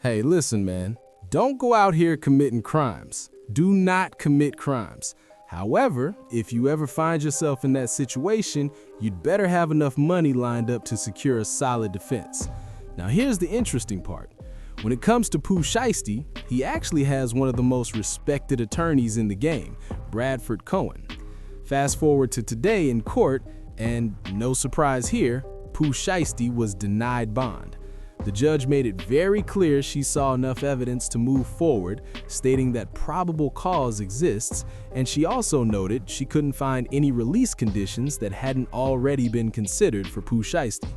Hey, listen, man. Don't go out here committing crimes. Do not commit crimes. However, if you ever find yourself in that situation, you'd better have enough money lined up to secure a solid defense. Now, here's the interesting part. When it comes to POOH SHIESTY, he actually has one of the most respected attorneys in the game, Bradford Cohen. Fast forward to today in court, and no surprise here, POOH SHIESTY was denied bond. The judge made it very clear she saw enough evidence to move forward, stating that probable cause exists, and she also noted she couldn't find any release conditions that hadn't already been considered for POOH SHIESTY.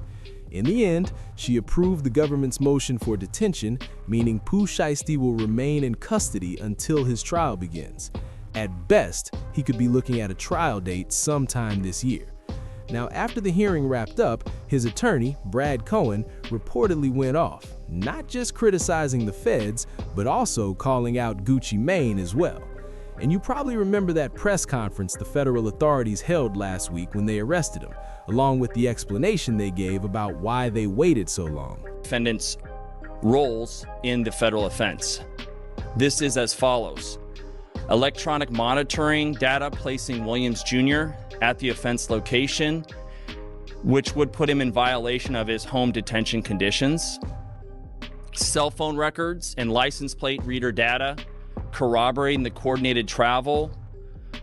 In the end, she approved the government's motion for detention, meaning POOH SHIESTY will remain in custody until his trial begins. At best, he could be looking at a trial date sometime this year. Now, after the hearing wrapped up, his attorney, Brad Cohen, reportedly went off, not just criticizing the feds, but also calling out Gucci Mane as well. And you probably remember that press conference the federal authorities held last week when they arrested him, along with the explanation they gave about why they waited so long. Defendants' roles in the federal offense. This is as follows. Electronic monitoring data placing Williams Jr. at the offense location, which would put him in violation of his home detention conditions. Cell phone records and license plate reader data corroborating the coordinated travel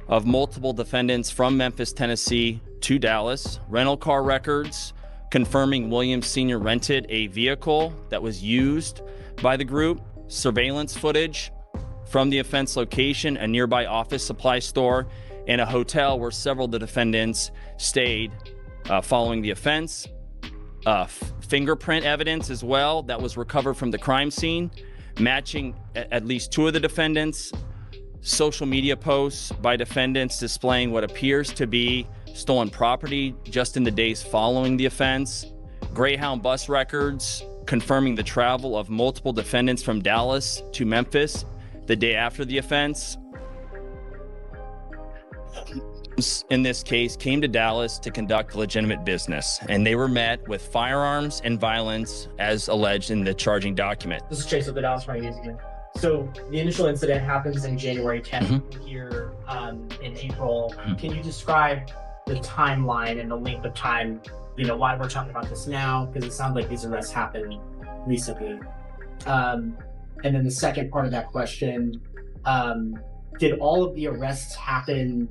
of multiple defendants from Memphis, Tennessee to Dallas. Rental car records confirming Williams Sr. rented a vehicle that was used by the group. Surveillance footage from the offense location, a nearby office supply store, and a hotel where several of the defendants stayed following the offense. Fingerprint evidence as well that was recovered from the crime scene, matching at least two of the defendants. Social media posts by defendants displaying what appears to be stolen property just in the days following the offense. Greyhound bus records confirming the travel of multiple defendants from Dallas to Memphis the day after the offense. In this case, came to Dallas to conduct legitimate business, and they were met with firearms and violence as alleged in the charging document. This is Chase with the Dallas Morning News again. So the initial incident happens in January 10th here in April. Can you describe the timeline and the length of time, why we're talking about this now? Because it sounds like these arrests happened recently. And then the second part of that question, did all of the arrests happen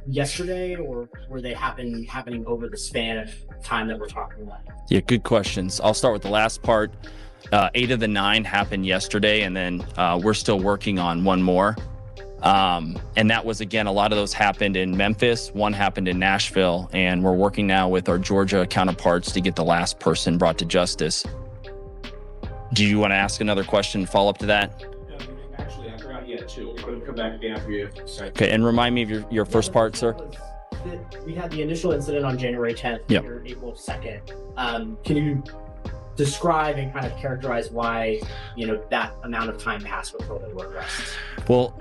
yesterday, or were they happening over the span of time that we're talking about? Yeah, good questions. I'll start with the last part. 8 of the 9 happened yesterday, and then we're still working on one more. And that was, again, a lot of those happened in Memphis, one happened in Nashville, and we're working now with our Georgia counterparts to get the last person brought to justice. Do you want to ask another question, follow up to that? Actually, I forgot yet too. I'm going to come back after you. Okay, and remind me of your first part, sir. We had the initial incident on January 10th, Yep. or April 2nd. Can you describe and kind of characterize why, that amount of time passed before there were arrests? Well,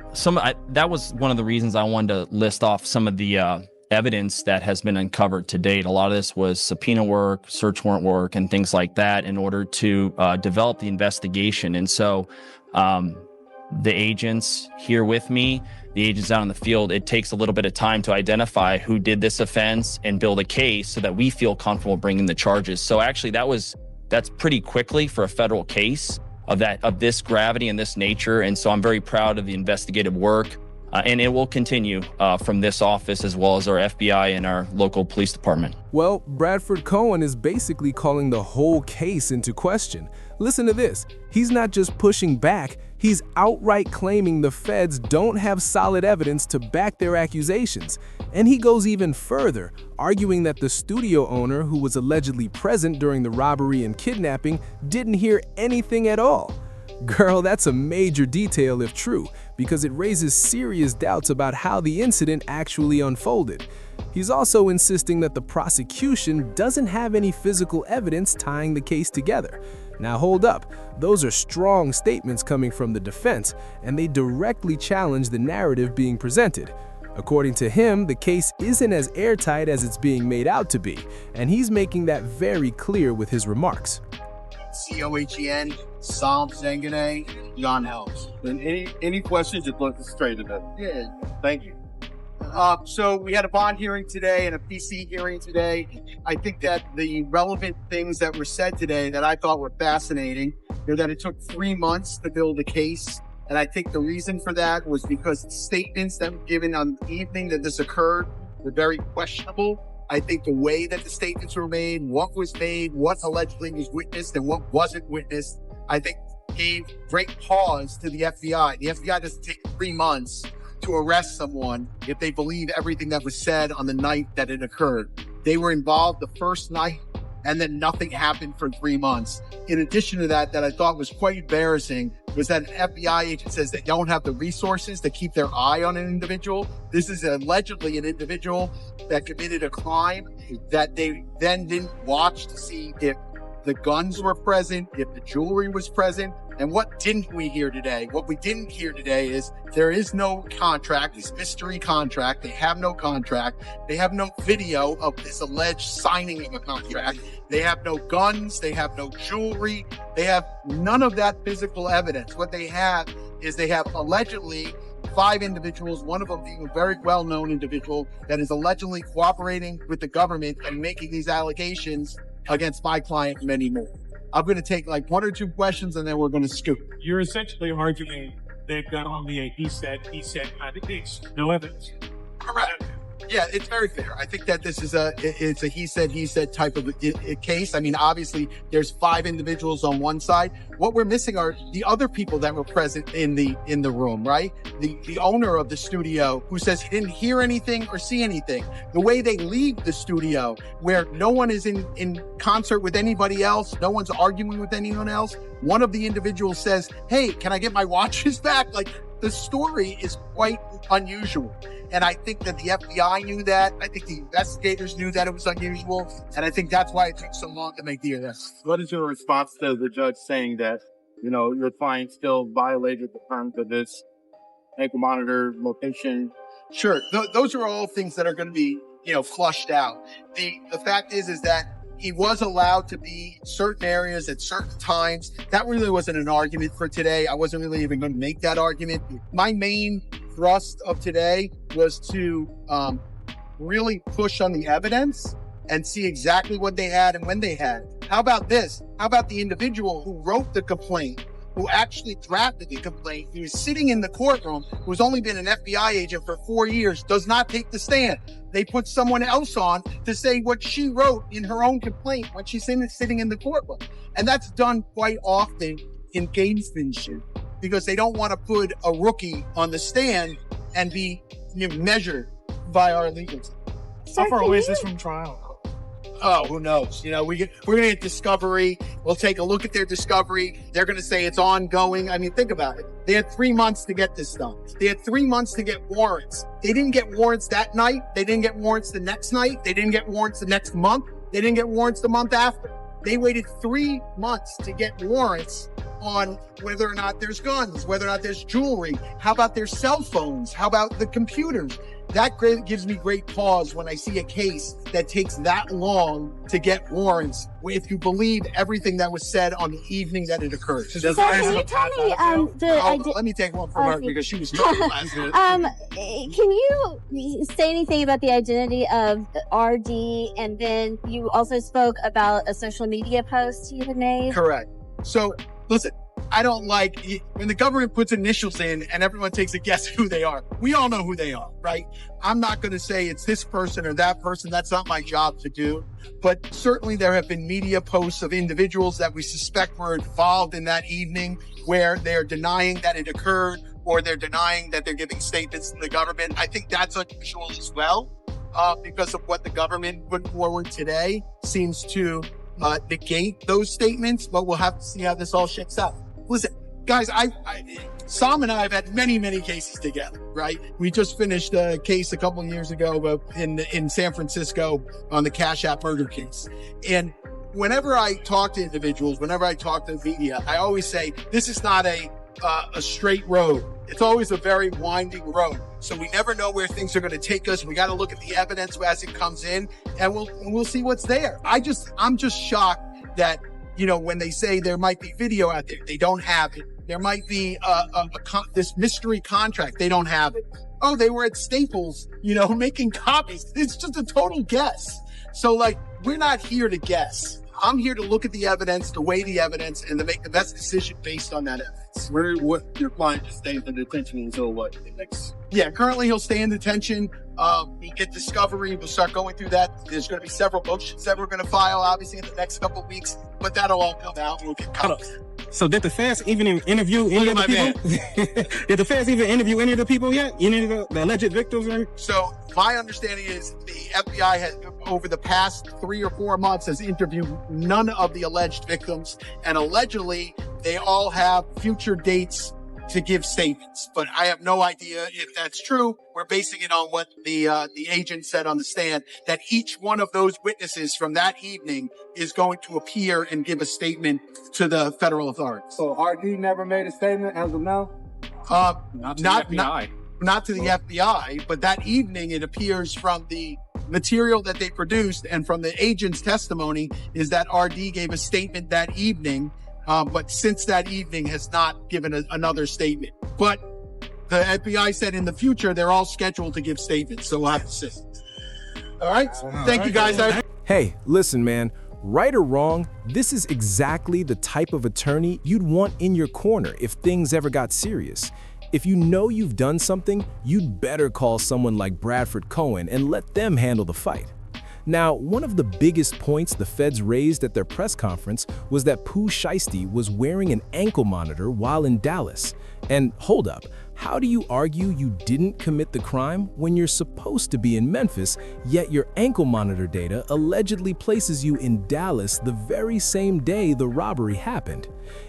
that was one of the reasons I wanted to list off some of the evidence that has been uncovered to date. A lot of this was subpoena work, search warrant work, and things like that in order to develop the investigation. And so the agents here with me, the agents out in the field, it takes a little bit of time to identify who did this offense and build a case so that we feel comfortable bringing the charges. So actually that's pretty quickly for a federal case of this gravity and this nature. And so I'm very proud of the investigative work. And it will continue from this office as well as our FBI and our local police department. Well, Bradford Cohen is basically calling the whole case into question. Listen to this. He's not just pushing back, he's outright claiming the feds don't have solid evidence to back their accusations. And he goes even further, arguing that the studio owner who was allegedly present during the robbery and kidnapping didn't hear anything at all. Girl, that's a major detail if true, because it raises serious doubts about how the incident actually unfolded. He's also insisting that the prosecution doesn't have any physical evidence tying the case together. Now hold up, those are strong statements coming from the defense, and they directly challenge the narrative being presented. According to him, the case isn't as airtight as it's being made out to be, and he's making that very clear with his remarks. COHEN Sam Zengane, John Helms. And any questions, just look straight at them. Yeah. Thank you. So we had a bond hearing today and a PC hearing today. I think that the relevant things that were said today that I thought were fascinating are that it took 3 months to build a case. And I think the reason for that was because the statements that were given on the evening that this occurred were very questionable. I think the way that the statements were made, what was made, what allegedly was witnessed and what wasn't witnessed, I think gave great pause to the FBI. The FBI doesn't take 3 months to arrest someone if they believe everything that was said on the night that it occurred. They were involved the first night and then nothing happened for 3 months. In addition to that I thought was quite embarrassing was that an FBI agent says they don't have the resources to keep their eye on an individual. This is allegedly an individual that committed a crime that they then didn't watch to see if the guns were present, if the jewelry was present. And what didn't we hear today? What we didn't hear today is there is no contract, this mystery contract. They have no contract. They have no video of this alleged signing of a contract. They have no guns. They have no jewelry. They have none of that physical evidence. What they have is they have allegedly 5 individuals, one of them being a very well-known individual that is allegedly cooperating with the government and making these allegations against my client and many more. I'm going to take like 1 or 2 questions and then we're going to scoop. You're essentially arguing they've got only a he said kind of case, no evidence. Correct. Yeah, it's very fair. I think that this is it's a he said type of a case. I mean, obviously there's 5 individuals on one side. What we're missing are the other people that were present in the room, right? The owner of the studio who says he didn't hear anything or see anything. The way they leave the studio where no one is in concert with anybody else. No one's arguing with anyone else. One of the individuals says, "Hey, can I get my watches back?" Like, the story is quite unusual. And I think that the FBI knew that. I think the investigators knew that it was unusual. And I think that's why it took so long to make the arrest. What is your response to the judge saying that, your client still violated the terms of this ankle monitor location? Sure. Those are all things that are going to be, flushed out. The fact is that he was allowed to be in certain areas at certain times. That really wasn't an argument for today. I wasn't really even going to make that argument. My main thrust of today was to really push on the evidence and see exactly what they had and when they had it. How about this? How about the individual who wrote the complaint, who actually drafted the complaint, who was sitting in the courtroom, who's only been an FBI agent for 4 years, does not take the stand. They put someone else on to say what she wrote in her own complaint when she's sitting in the courtroom. And that's done quite often in gamesmanship because they don't want to put a rookie on the stand and be measured by our legal team. How far away is this from trial? Oh, who knows? We're going to get discovery. We'll take a look at their discovery. They're going to say it's ongoing. I mean, think about it. They had 3 months to get this done. They had 3 months to get warrants. They didn't get warrants that night. They didn't get warrants the next night. They didn't get warrants the next month. They didn't get warrants the month after. They waited 3 months to get warrants on whether or not there's guns, whether or not there's jewelry. How about their cell phones? How about the computers? That gives me great pause when I see a case that takes that long to get warrants, if you believe everything that was said on the evening that it occurred. So can you tell me, let me take one from her because she was talking last minute. Can you say anything about the identity of RD? And then you also spoke about a social media post you had made. Correct. So listen, I don't like when the government puts initials in and everyone takes a guess who they are. We all know who they are, right? I'm not going to say it's this person or that person. That's not my job to do. But certainly there have been media posts of individuals that we suspect were involved in that evening where they're denying that it occurred or they're denying that they're giving statements to the government. I think that's unusual as well because of what the government put forward today seems to negate those statements. But we'll have to see how this all shakes out. Listen, guys, Sam and I have had many, many cases together, right? We just finished a case a couple of years ago in San Francisco on the Cash App murder case. And whenever I talk to individuals, whenever I talk to the media, I always say, this is not a straight road. It's always a very winding road. So we never know where things are going to take us. We got to look at the evidence as it comes in and we'll see what's there. I'm just shocked that you know, when they say there might be video out there, they don't have it. There might be this mystery contract. They don't have it. Oh, they were at Staples, you know, making copies. It's just a total guess. So like, we're not here to guess. I'm here to look at the evidence, to weigh the evidence, and to make the best decision based on that evidence. What your client just stays in detention until what? The next? Yeah, currently he'll stay in detention. We get discovery. We'll start going through that. There's going to be several motions that we're going to file, obviously, in the next couple of weeks, but that'll all come out and we'll get copies. So did the feds even interview any of the people? Did the feds even interview any of the people yet? Any of the alleged victims? So my understanding is the FBI has, over the past 3 or 4 months, has interviewed none of the alleged victims, and allegedly they all have future dates to give statements, but I have no idea if that's true. We're basing it on what the agent said on the stand, that each one of those witnesses from that evening is going to appear and give a statement to the federal authorities. So RD never made a statement as of now? Not to the FBI. Not to the FBI, but that evening it appears from the material that they produced and from the agent's testimony is that RD gave a statement that evening, but since that evening has not given another statement. But the FBI said in the future, they're all scheduled to give statements, so we'll have to see. All right? Thank you, guys. Hey, listen, man. Right or wrong, this is exactly the type of attorney you'd want in your corner if things ever got serious. If you know you've done something, you'd better call someone like Bradford Cohen and let them handle the fight. Now, one of the biggest points the feds raised at their press conference was that POOH Shiesty was wearing an ankle monitor while in Dallas. And hold up, how do you argue you didn't commit the crime when you're supposed to be in Memphis, yet your ankle monitor data allegedly places you in Dallas the very same day the robbery happened?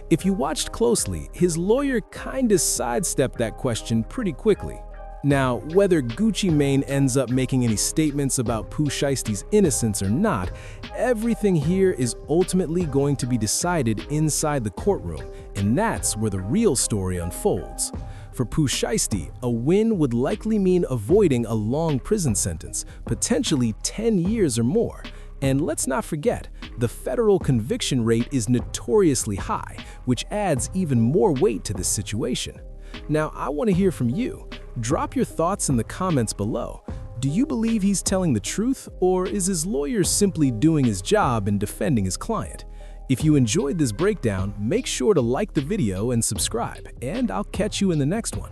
If you watched closely, his lawyer kinda sidestepped that question pretty quickly. Now, whether Gucci Mane ends up making any statements about POOH Shiesty's innocence or not, everything here is ultimately going to be decided inside the courtroom, and that's where the real story unfolds. For POOH Shiesty, a win would likely mean avoiding a long prison sentence, potentially 10 years or more. And let's not forget, the federal conviction rate is notoriously high, which adds even more weight to this situation. Now, I want to hear from you. Drop your thoughts in the comments below. Do you believe he's telling the truth, or is his lawyer simply doing his job and defending his client? If you enjoyed this breakdown, make sure to like the video and subscribe, and I'll catch you in the next one.